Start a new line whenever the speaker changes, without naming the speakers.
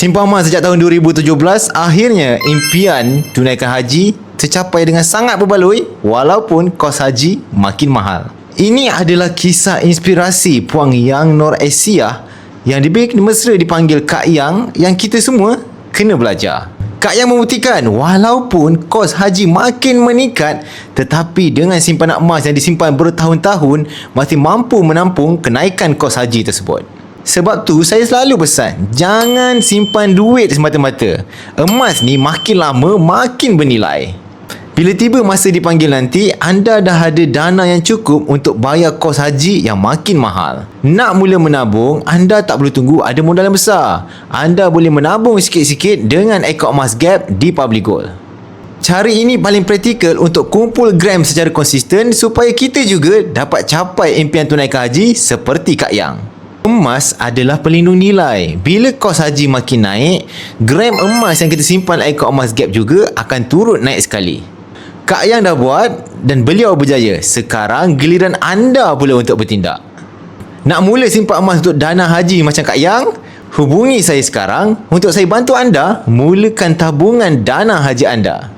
Simpan emas sejak tahun 2017, akhirnya impian tunaikan haji tercapai dengan sangat berbaloi walaupun kos haji makin mahal. Ini adalah kisah inspirasi Puang Yang Nur Asia yang lebih mesra dipanggil Kak yang kita semua kena belajar. Kak Yang membuktikan walaupun kos haji makin meningkat, tetapi dengan simpanan emas yang disimpan bertahun-tahun masih mampu menampung kenaikan kos haji tersebut. Sebab tu saya selalu pesan, jangan simpan duit semata-mata. Emas ni makin lama makin bernilai. Bila tiba masa dipanggil nanti, anda dah ada dana yang cukup untuk bayar kos haji yang makin mahal. Nak mula menabung, anda tak perlu tunggu ada modal yang besar. Anda boleh menabung sikit-sikit dengan akaun emas Gap di Public Gold. Cara ini paling praktikal untuk kumpul gram secara konsisten supaya kita juga dapat capai impian tunaikan haji seperti Kak Yang. Emas adalah pelindung nilai. Bila kos haji makin naik, gram emas yang kita simpan akaun emas Gap juga akan turut naik sekali. Kak Yang dah buat dan beliau berjaya. Sekarang giliran anda pula untuk bertindak. Nak mula simpan emas untuk dana haji macam Kak Yang? Hubungi saya sekarang untuk saya bantu anda mulakan tabungan dana haji anda.